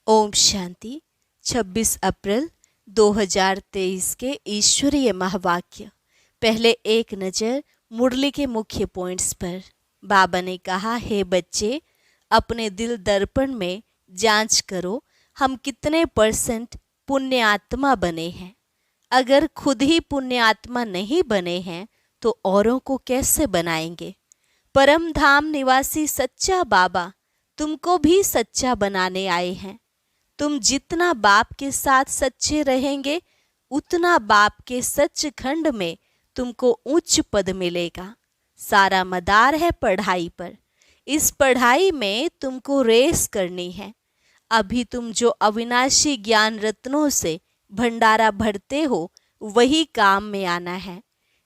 ओम शांति। 26 अप्रैल 2023 के ईश्वरीय महावाक्य। पहले एक नज़र मुरली के मुख्य पॉइंट्स पर। बाबा ने कहा, हे बच्चे, अपने दिल दर्पण में जांच करो, हम कितने % पुण्य आत्मा बने हैं। अगर खुद ही पुण्य आत्मा नहीं बने हैं तो औरों को कैसे बनाएंगे। परम धाम निवासी सच्चा बाबा तुमको भी सच्चा बनाने आए हैं। तुम जितना बाप के साथ सच्चे रहेंगे उतना बाप के सच्चखंड में तुमको उच्च पद मिलेगा। सारा मदार है पढ़ाई पर। इस पढ़ाई में तुमको रेस करनी है। अभी तुम जो अविनाशी ज्ञान रत्नों से भंडारा भरते हो वही काम में आना है।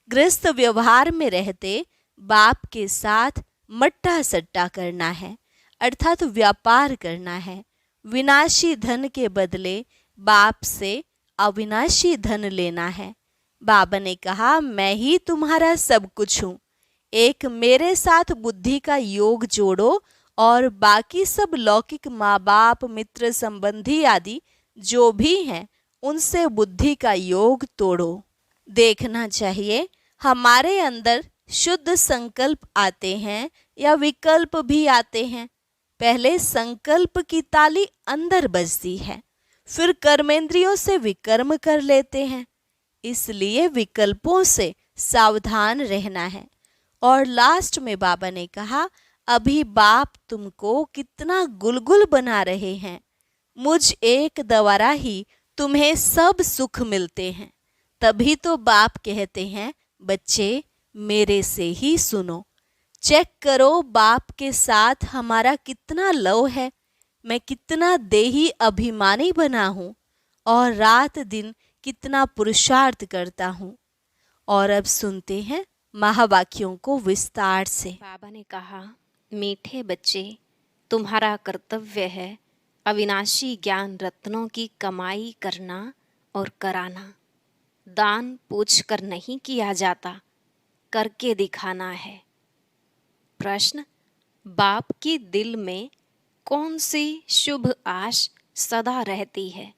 गृहस्थ व्यवहार में रहते बाप के साथ मट्टा सट्टा करना है, अर्थात व्यापार करना है। विनाशी धन के बदले बाप से अविनाशी धन लेना है। बाबा ने कहा, मैं ही तुम्हारा सब कुछ हूँ। एक मेरे साथ बुद्धि का योग जोड़ो और बाकी सब लौकिक माँ बाप मित्र संबंधी आदि जो भी हैं उनसे बुद्धि का योग तोड़ो। देखना चाहिए हमारे अंदर शुद्ध संकल्प आते हैं या विकल्प भी आते हैं। पहले संकल्प की ताली अंदर बजती है, फिर कर्मेंद्रियों से विकर्म कर लेते हैं। इसलिए विकल्पों से सावधान रहना है। और लास्ट में बाबा ने कहा, अभी बाप तुमको कितना गुलगुल बना रहे हैं। मुझ एक द्वारा ही तुम्हें सब सुख मिलते हैं। तभी तो बाप कहते हैं, बच्चे मेरे से ही सुनो। चेक करो बाप के साथ हमारा कितना लव है। मैं कितना देही अभिमानी बना हूँ और रात दिन कितना पुरुषार्थ करता हूँ। और अब सुनते हैं महावाक्यों को विस्तार से। बाबा ने कहा, मीठे बच्चे, तुम्हारा कर्तव्य है अविनाशी ज्ञान रत्नों की कमाई करना और कराना। दान पूछ कर नहीं किया जाता, करके दिखाना है। प्रश्न, बाप के दिल में कौन सी शुभ आश सदा रहती है?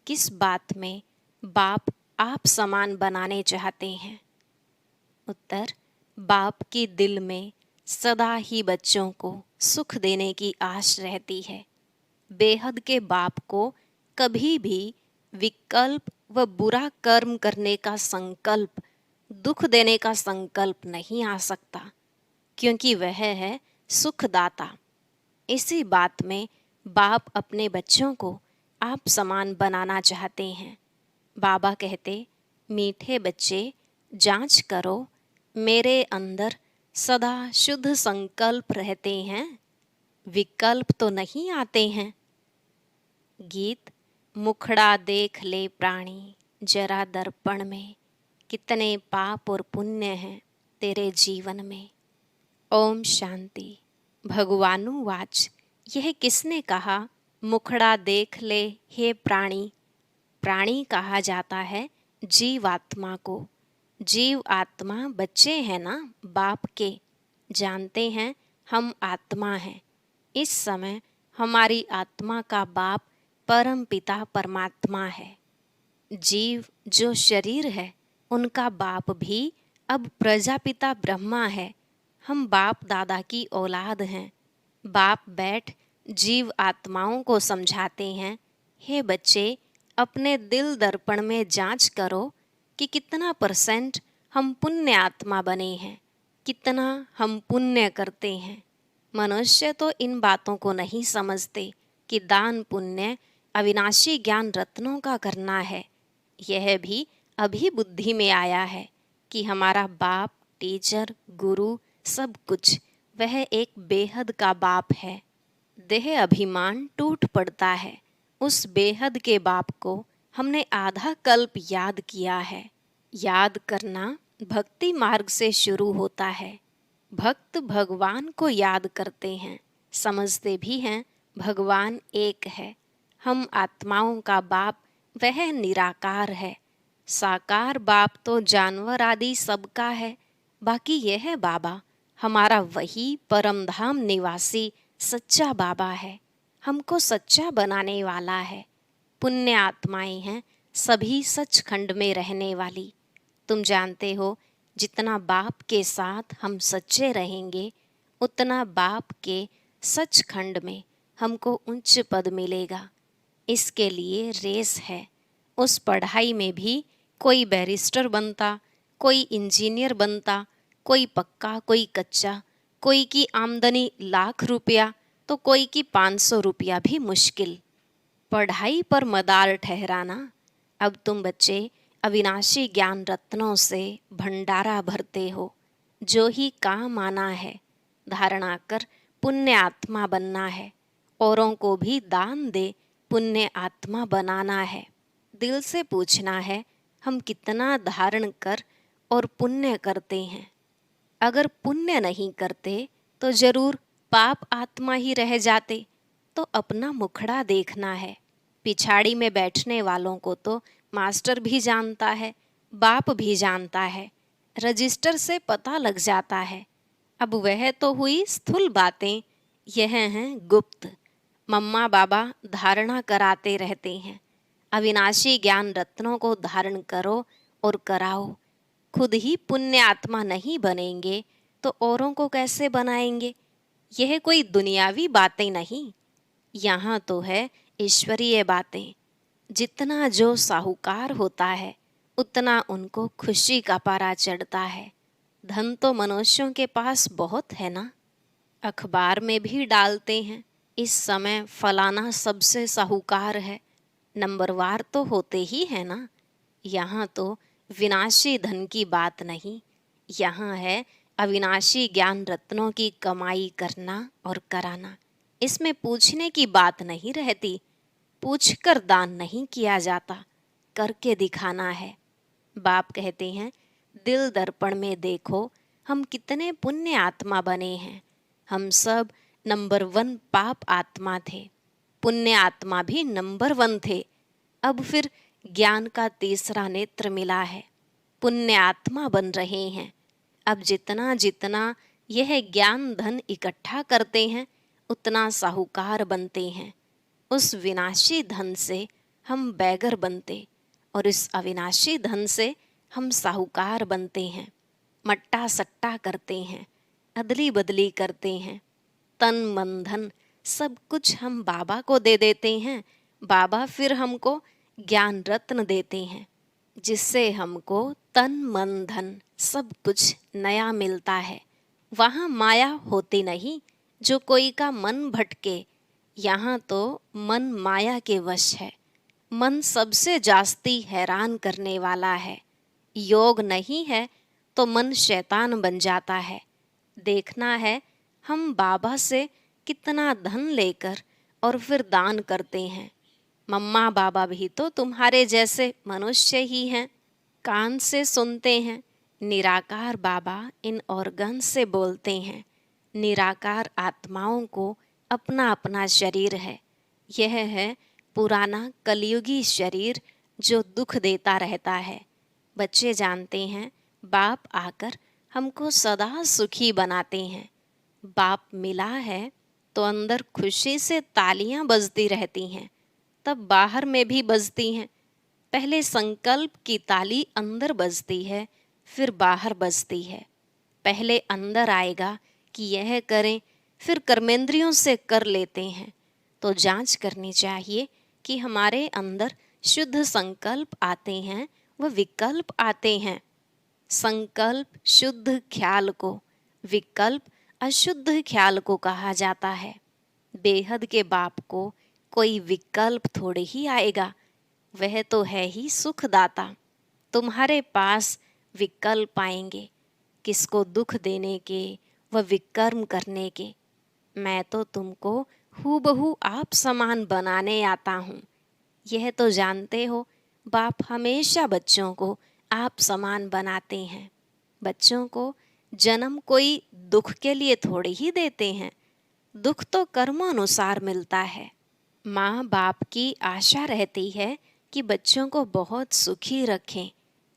किस बात में बाप आप समान बनाने चाहते हैं? उत्तर, बाप के दिल में सदा ही बच्चों को सुख देने की आश रहती है। बेहद के बाप को कभी भी विकल्प व बुरा कर्म करने का संकल्प, दुख देने का संकल्प नहीं आ सकता, क्योंकि वह है सुखदाता। इसी बात में बाप अपने बच्चों को आप समान बनाना चाहते हैं। बाबा कहते, मीठे बच्चे, जांच करो मेरे अंदर सदा शुद्ध संकल्प रहते हैं, विकल्प तो नहीं आते हैं। गीत, मुखड़ा देख ले प्राणी जरा दर्पण में, कितने पाप और पुण्य हैं तेरे जीवन में। ओम शांति। भगवानुवाच, यह किसने कहा मुखड़ा देख ले हे प्राणी? प्राणी कहा जाता है जीवात्मा को। जीव आत्मा बच्चे हैं ना बाप के, जानते हैं हम आत्मा हैं। इस समय हमारी आत्मा का बाप परम पिता परमात्मा है। जीव जो शरीर है उनका बाप भी अब प्रजापिता ब्रह्मा है। हम बाप दादा की औलाद हैं। बाप बैठ जीव आत्माओं को समझाते हैं, हे बच्चे, अपने दिल दर्पण में जांच करो कि कितना % हम पुण्य आत्मा बने हैं, कितना हम पुण्य करते हैं। मनुष्य तो इन बातों को नहीं समझते कि दान पुण्य अविनाशी ज्ञान रत्नों का करना है। यह भी अभी बुद्धि में आया है कि हमारा बाप, टीचर, गुरु, सब कुछ वह एक बेहद का बाप है। देह अभिमान टूट पड़ता है। उस बेहद के बाप को हमने आधा कल्प याद किया है। याद करना भक्ति मार्ग से शुरू होता है। भक्त भगवान को याद करते हैं, समझते भी हैं भगवान एक है। हम आत्माओं का बाप वह निराकार है। साकार बाप तो जानवर आदि सबका है। बाकी यह बाबा हमारा वही परमधाम निवासी सच्चा बाबा है। हमको सच्चा बनाने वाला है। पुण्य आत्माएं हैं सभी सचखंड में रहने वाली। तुम जानते हो, जितना बाप के साथ हम सच्चे रहेंगे, उतना बाप के सचखंड में हमको उच्च पद मिलेगा। इसके लिए रेस है। उस पढ़ाई में भी कोई बैरिस्टर बनता, कोई इंजीनियर बनता, कोई पक्का कोई कच्चा, कोई की आमदनी ₹1,00,000 तो कोई की ₹500 भी मुश्किल। पढ़ाई पर मदार ठहराना। अब तुम बच्चे अविनाशी ज्ञान रत्नों से भंडारा भरते हो। जो ही काम आना है, धारणा कर पुण्य आत्मा बनना है। औरों को भी दान दे पुण्य आत्मा बनाना है। दिल से पूछना है, हम कितना धारण कर और पुण्य करते हैं। अगर पुण्य नहीं करते तो जरूर पाप आत्मा ही रह जाते। तो अपना मुखड़ा देखना है। पिछाड़ी में बैठने वालों को तो मास्टर भी जानता है, बाप भी जानता है, रजिस्टर से पता लग जाता है। अब वह तो हुई स्थूल बातें, यह हैं गुप्त। मम्मा बाबा धारणा कराते रहते हैं। अविनाशी ज्ञान रत्नों को धारण करो और कराओ। खुद ही पुण्य आत्मा नहीं बनेंगे तो औरों को कैसे बनाएंगे। यह कोई दुनियावी बातें नहीं, यहाँ तो है ईश्वरीय बातें। जितना जो साहूकार होता है, उतना उनको खुशी का पारा चढ़ता है। धन तो मनुष्यों के पास बहुत है ना। अखबार में भी डालते हैं, इस समय फलाना सबसे साहूकार है। नंबरवार तो होते ही है ना। यहाँ तो विनाशी धन की बात नहीं, यहाँ है अविनाशी ज्ञान रत्नों की कमाई करना और कराना। इसमें पूछने की बात नहीं रहती। पूछकर दान नहीं किया जाता, करके दिखाना है। बाप कहते हैं, दिल दर्पण में देखो हम कितने पुण्य आत्मा बने हैं। हम सब नंबर 1 पाप आत्मा थे, पुण्य आत्मा भी नंबर 1 थे। अब फिर ज्ञान का तीसरा नेत्र मिला है, पुण्य आत्मा बन रहे हैं। अब जितना जितना यह ज्ञान धन इकट्ठा करते हैं, उतना साहूकार बनते हैं। उस विनाशी धन से हम बैगर बनते और इस अविनाशी धन से हम साहूकार बनते हैं। मट्टा सट्टा करते हैं, अदली बदली करते हैं। तन मन धन सब कुछ हम बाबा को दे देते हैं। बाबा फिर हमको ज्ञान रत्न देते हैं, जिससे हमको तन मन धन सब कुछ नया मिलता है। वहाँ माया होती नहीं जो कोई का मन भटके। यहाँ तो मन माया के वश है। मन सबसे जास्ती हैरान करने वाला है। योग नहीं है तो मन शैतान बन जाता है। देखना है हम बाबा से कितना धन लेकर और फिर दान करते हैं। मम्मा बाबा भी तो तुम्हारे जैसे मनुष्य ही हैं, कान से सुनते हैं। निराकार बाबा इन ऑर्गन से बोलते हैं। निराकार आत्माओं को अपना अपना शरीर है। यह है पुराना कलयुगी शरीर जो दुख देता रहता है। बच्चे जानते हैं, बाप आकर हमको सदा सुखी बनाते हैं। बाप मिला है तो अंदर खुशी से तालियां बजती रहती हैं, तब बाहर में भी बजती हैं। पहले संकल्प की ताली अंदर बजती है, फिर बाहर बजती है। पहले अंदर आएगा कि यह करें, फिर कर्मेंद्रियों से कर लेते हैं। तो जांच करनी चाहिए कि हमारे अंदर शुद्ध संकल्प आते हैं व विकल्प आते हैं। संकल्प शुद्ध ख्याल को, विकल्प अशुद्ध ख्याल को कहा जाता है। बेहद के बाप को कोई विकल्प थोड़े ही आएगा, वह तो है ही सुखदाता। तुम्हारे पास विकल्प आएंगे, किसको दुख देने के व विकर्म करने के। मैं तो तुमको हूबहू आप समान बनाने आता हूँ। यह तो जानते हो, बाप हमेशा बच्चों को आप समान बनाते हैं। बच्चों को जन्म कोई दुख के लिए थोड़ी ही देते हैं। दुख तो कर्मानुसार मिलता है। माँ बाप की आशा रहती है कि बच्चों को बहुत सुखी रखें,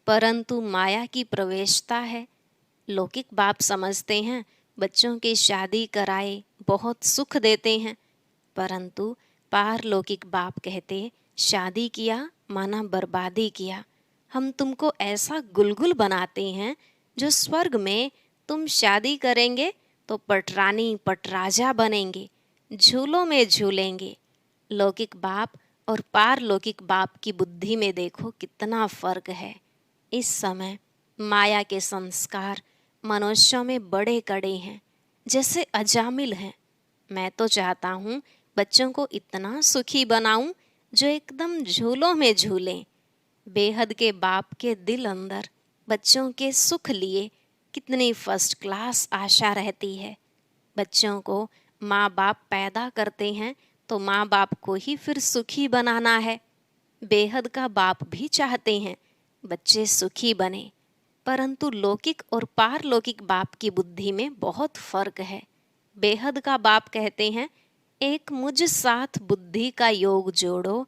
परंतु माया की प्रवेशता है। लौकिक बाप समझते हैं बच्चों की शादी कराए बहुत सुख देते हैं, परंतु पारलौकिक बाप कहते, शादी किया माना बर्बादी किया। हम तुमको ऐसा गुलगुल बनाते हैं जो स्वर्ग में तुम शादी करेंगे तो पटरानी पटराजा बनेंगे, झूलों में झूलेंगे। लौकिक बाप और पारलौकिक बाप की बुद्धि में देखो कितना फर्क है। इस समय माया के संस्कार मनुष्यों में बड़े कड़े हैं, जैसे अजामिल हैं। मैं तो चाहता हूँ बच्चों को इतना सुखी बनाऊं जो एकदम झूलों में झूलें। बेहद के बाप के दिल अंदर बच्चों के सुख लिए कितनी फर्स्ट क्लास आशा रहती है। बच्चों को माँ बाप पैदा करते हैं तो माँ बाप को ही फिर सुखी बनाना है। बेहद का बाप भी चाहते हैं बच्चे सुखी बने, परंतु लौकिक और पारलौकिक बाप की बुद्धि में बहुत फर्क है। बेहद का बाप कहते हैं, एक मुझ साथ बुद्धि का योग जोड़ो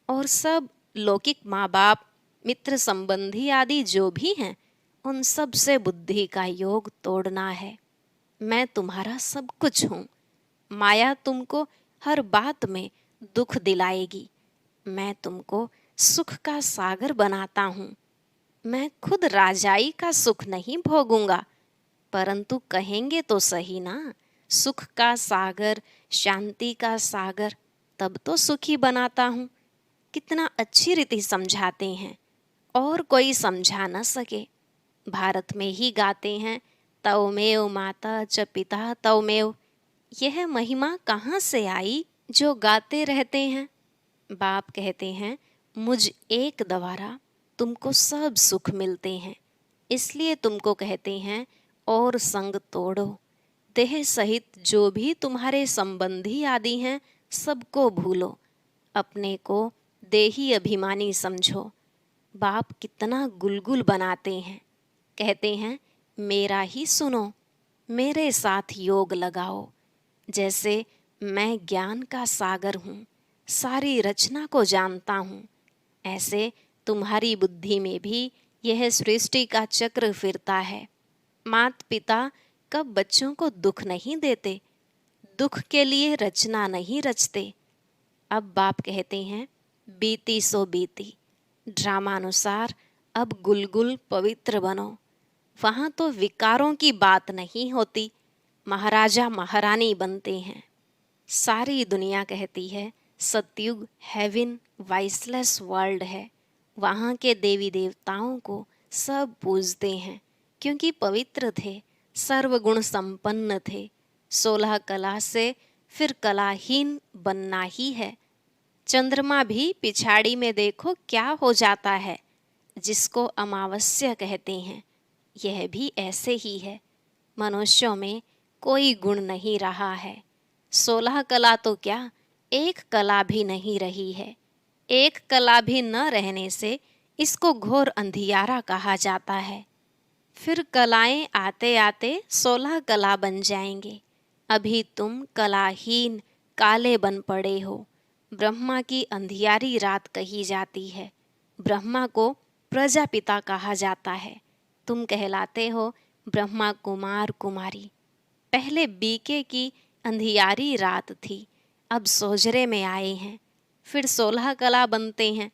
और सब लौकिक माँ बाप मित्र संबंधी आदि जो भी हैं उन सब से बुद्धि का योग तोड़ना है। मैं तुम्हारा सब कुछ हूँ। माया तुमको हर बात में दुख दिलाएगी, मैं तुमको सुख का सागर बनाता हूँ। मैं खुद राजाई का सुख नहीं भोगूंगा, परंतु कहेंगे तो सही ना, सुख का सागर, शांति का सागर, तब तो सुखी बनाता हूँ। कितना अच्छी रीति समझाते हैं और कोई समझा न सके। भारत में ही गाते हैं, तवमेव माता च पिता तवमेव। यह महिमा कहाँ से आई जो गाते रहते हैं। बाप कहते हैं, मुझ एक द्वारा तुमको सब सुख मिलते हैं, इसलिए तुमको कहते हैं और संग तोड़ो। देह सहित जो भी तुम्हारे संबंधी आदि हैं सबको भूलो, अपने को देही अभिमानी समझो। बाप कितना गुलगुल बनाते हैं, कहते हैं मेरा ही सुनो, मेरे साथ योग लगाओ। जैसे मैं ज्ञान का सागर हूँ, सारी रचना को जानता हूँ, ऐसे तुम्हारी बुद्धि में भी यह सृष्टि का चक्र फिरता है। माता पिता कब बच्चों को दुख नहीं देते, दुख के लिए रचना नहीं रचते। अब बाप कहते हैं, बीती सो बीती, ड्रामानुसार अब गुलगुल पवित्र बनो। वहाँ तो विकारों की बात नहीं होती, महाराजा महारानी बनते हैं। सारी दुनिया कहती है सतयुग हेवन वाइसलेस वर्ल्ड है। वहाँ के देवी देवताओं को सब पूजते हैं क्योंकि पवित्र थे, सर्वगुण संपन्न थे। 16 कला से फिर कलाहीन बनना ही है। चंद्रमा भी पिछाड़ी में देखो क्या हो जाता है, जिसको अमावस्या कहते हैं। यह भी ऐसे ही है, मनुष्यों में कोई गुण नहीं रहा है। 16 कला तो क्या, एक कला भी नहीं रही है। एक कला भी न रहने से इसको घोर अंधियारा कहा जाता है। फिर कलाएं आते आते 16 कला बन जाएंगे। अभी तुम कलाहीन काले बन पड़े हो। ब्रह्मा की अंधियारी रात कही जाती है। ब्रह्मा को प्रजापिता कहा जाता है। तुम कहलाते हो ब्रह्मा कुमार कुमारी। पहले बीके की अंधियारी रात थी, अब सोजरे में आए हैं। फिर 16 कला बनते हैं।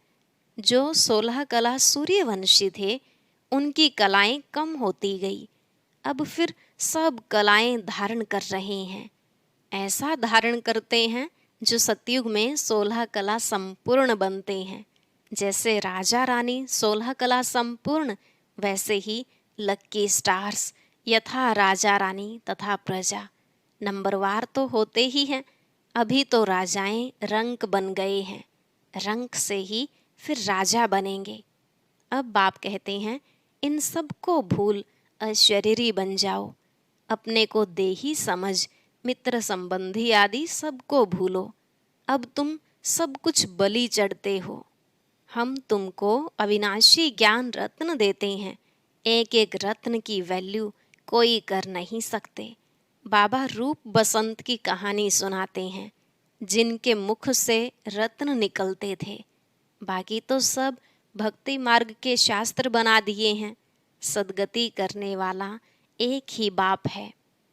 जो 16 कला सूर्यवंशी थे उनकी कलाएं कम होती गई, अब फिर सब कलाएं धारण कर रहे हैं। ऐसा धारण करते हैं जो सतयुग में 16 कला संपूर्ण बनते हैं। जैसे राजा रानी 16 कला संपूर्ण, वैसे ही लक्की स्टार्स यथा राजा रानी तथा प्रजा नंबरवार तो होते ही हैं। अभी तो राजाएं रंक बन गए हैं, रंक से ही फिर राजा बनेंगे। अब बाप कहते हैं, इन सब को भूल अशरीरी बन जाओ। अपने को देही समझ मित्र संबंधी आदि सबको भूलो। अब तुम सब कुछ बलि चढ़ते हो। हम तुमको अविनाशी ज्ञान रत्न देते हैं। एक एक रत्न की वैल्यू कोई कर नहीं सकते। बाबा रूप बसंत की कहानी सुनाते हैं, जिनके मुख से रत्न निकलते थे। बाकी तो सब भक्ति मार्ग के शास्त्र बना दिए हैं। सदगति करने वाला एक ही बाप है,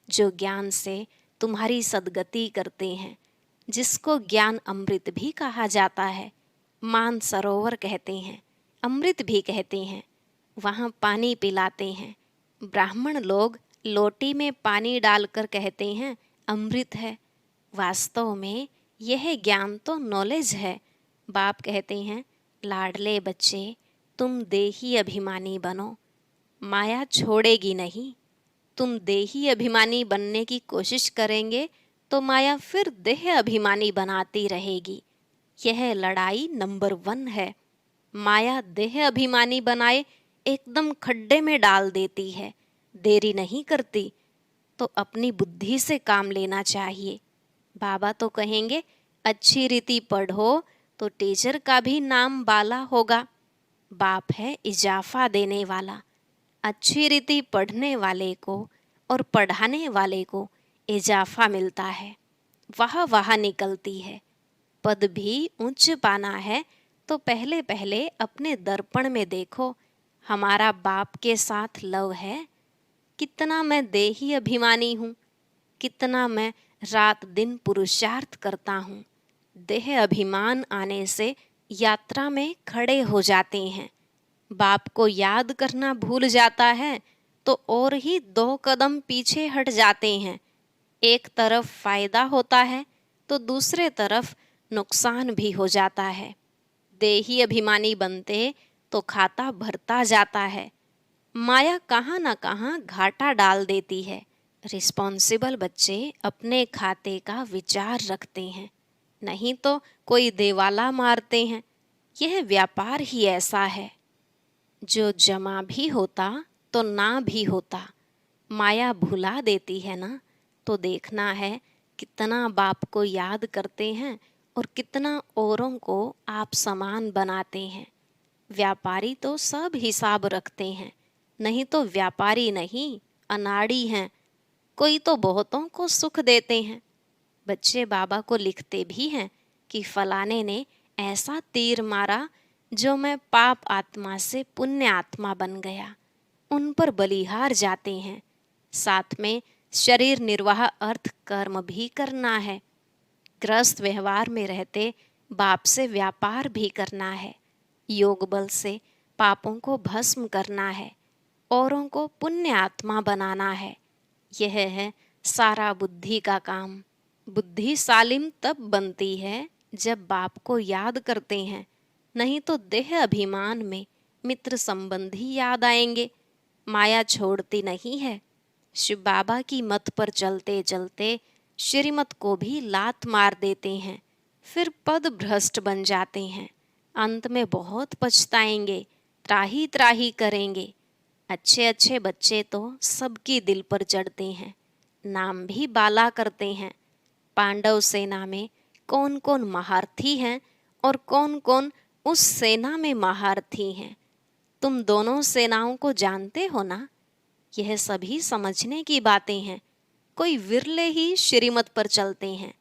जो ज्ञान से तुम्हारी सदगति करते हैं। जिसको ज्ञान अमृत भी कहा जाता है, मान सरोवर कहते हैं, अमृत भी कहते हैं, वहाँ पानी पिलाते हैं। ब्राह्मण लोग लोटी में पानी डालकर कहते हैं अमृत है। वास्तव में यह ज्ञान तो नॉलेज है। बाप कहते हैं, लाडले बच्चे, तुम देही अभिमानी बनो, माया छोड़ेगी नहीं। तुम देही अभिमानी बनने की कोशिश करेंगे तो माया फिर देह अभिमानी बनाती रहेगी। यह लड़ाई नंबर 1 है। माया देह अभिमानी बनाए एकदम खड्डे में डाल देती है। देरी नहीं करती तो अपनी बुद्धि से काम लेना चाहिए। बाबा तो कहेंगे अच्छी रीति पढ़ो तो टीचर का भी नाम बाला होगा। बाप है इजाफा देने वाला। अच्छी रीति पढ़ने वाले को और पढ़ाने वाले को इजाफा मिलता है, वाह निकलती है। पद भी ऊंच पाना है तो पहले पहले अपने दर्पण में देखो, हमारा बाप के साथ लव है? कितना मैं देही अभिमानी हूँ, कितना मैं रात दिन पुरुषार्थ करता हूँ। देह अभिमान आने से यात्रा में खड़े हो जाते हैं। बाप को याद करना भूल जाता है तो और ही 2 कदम पीछे हट जाते हैं। एक तरफ फायदा होता है तो दूसरे तरफ नुकसान भी हो जाता है। देही अभिमानी बनते तो खाता भरता जाता है। माया कहाँ न कहाँ घाटा डाल देती है। रिस्पॉन्सिबल बच्चे अपने खाते का विचार रखते हैं, नहीं तो कोई देवाला मारते हैं। यह व्यापार ही ऐसा है, जो जमा भी होता तो ना भी होता। माया भुला देती है ना, तो देखना है कितना बाप को याद करते हैं और कितना औरों को आप समान बनाते हैं। व्यापारी तो सब हिसाब रखते हैं, नहीं तो व्यापारी नहीं, अनाड़ी हैं। कोई तो बहुतों को सुख देते हैं। बच्चे बाबा को लिखते भी हैं कि फलाने ने ऐसा तीर मारा जो मैं पाप आत्मा से पुण्य आत्मा बन गया। उन पर बलिहार जाते हैं। साथ में शरीर निर्वाह अर्थ कर्म भी करना है। ग्रस्त व्यवहार में रहते बाप से व्यापार भी करना है। योग बल से पापों को भस्म करना है, औरों को पुण्य आत्मा बनाना है। यह है सारा बुद्धि का काम। बुद्धि सालिम तब बनती है जब बाप को याद करते हैं, नहीं तो देह अभिमान में मित्र संबंधी याद आएंगे। माया छोड़ती नहीं है। शिव बाबा की मत पर चलते चलते श्रीमत को भी लात मार देते हैं, फिर पद भ्रष्ट बन जाते हैं। अंत में बहुत पछताएंगे, त्राही त्राही करेंगे। अच्छे अच्छे बच्चे तो सबकी दिल पर चढ़ते हैं, नाम भी बाला करते हैं। पांडव सेना में कौन कौन महारथी हैं और कौन कौन उस सेना में महारथी हैं, तुम दोनों सेनाओं को जानते हो ना। यह सभी समझने की बातें हैं। कोई विरले ही श्रीमत पर चलते हैं।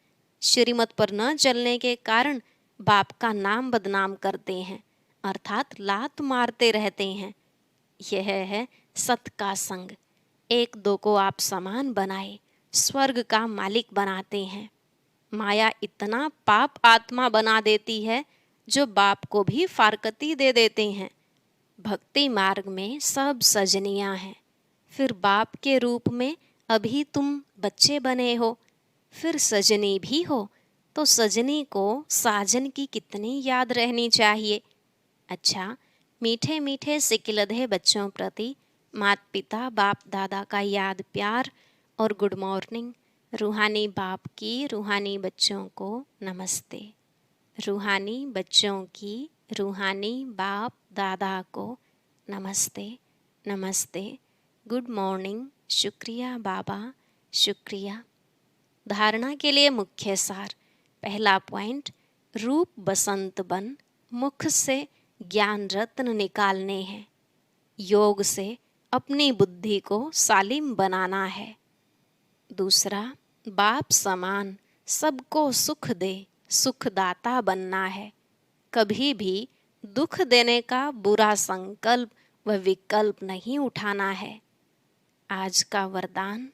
श्रीमत पर न चलने के कारण बाप का नाम बदनाम करते हैं, अर्थात लात मारते रहते हैं। यह है सत का संग। 1-2 को आप समान बनाए स्वर्ग का मालिक बनाते हैं। माया इतना पाप आत्मा बना देती है जो बाप को भी फारकती दे देते हैं। भक्ति मार्ग में सब सजनियां हैं। फिर बाप के रूप में अभी तुम बच्चे बने हो, फिर सजनी भी हो, तो सजनी को साजन की कितनी याद रहनी चाहिए। अच्छा, मीठे मीठे सिकिलधे बच्चों प्रति माता पिता बाप दादा का याद प्यार और गुड मॉर्निंग। रूहानी बाप की रूहानी बच्चों को नमस्ते। रूहानी बच्चों की रूहानी बाप दादा को नमस्ते नमस्ते। Good morning. शुक्रिया बाबा, शुक्रिया। धारणा के लिए मुख्य सार। पहला पॉइंट, रूप बसंत बन मुख से ज्ञान रत्न निकालने हैं। योग से अपनी बुद्धि को सालिम बनाना है। दूसरा, बाप समान सबको सुख दे सुखदाता बनना है। कभी भी दुख देने का बुरा संकल्प व विकल्प नहीं उठाना है। आज का वरदान,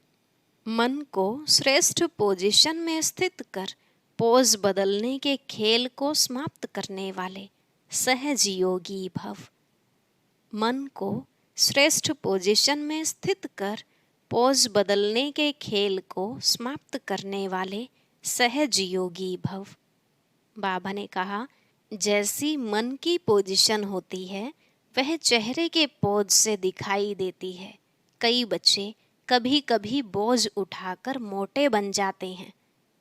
मन को श्रेष्ठ पोजीशन में स्थित कर पोज बदलने के खेल को समाप्त करने वाले सहज योगी भव। मन को श्रेष्ठ पोजीशन में स्थित कर पोज बदलने के खेल को समाप्त करने वाले सहज योगी भव। बाबा ने कहा, जैसी मन की पोजीशन होती है वह चेहरे के पोज से दिखाई देती है। कई बच्चे कभी कभी बोझ उठाकर मोटे बन जाते हैं,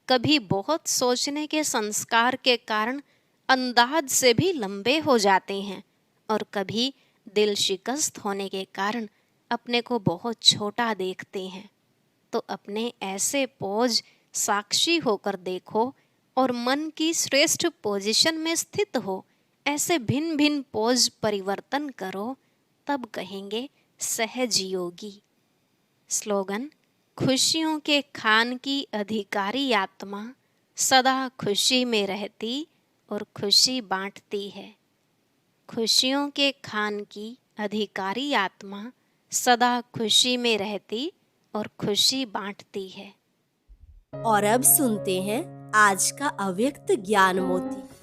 कभी बहुत सोचने के संस्कार के कारण अंदाज से भी लंबे हो जाते हैं, और कभी दिल शिकस्त होने के कारण अपने को बहुत छोटा देखते हैं। तो अपने ऐसे पोज साक्षी होकर देखो और मन की श्रेष्ठ पोजीशन में स्थित हो ऐसे भिन्न भिन्न पोज परिवर्तन करो, तब कहेंगे सहज योगी। स्लोगन, खुशियों के खान की अधिकारी आत्मा सदा खुशी में रहती और खुशी बांटती है। खुशियों के खान की अधिकारी आत्मा सदा खुशी में रहती और खुशी बांटती है। और अब सुनते हैं आज का अव्यक्त ज्ञान मोती।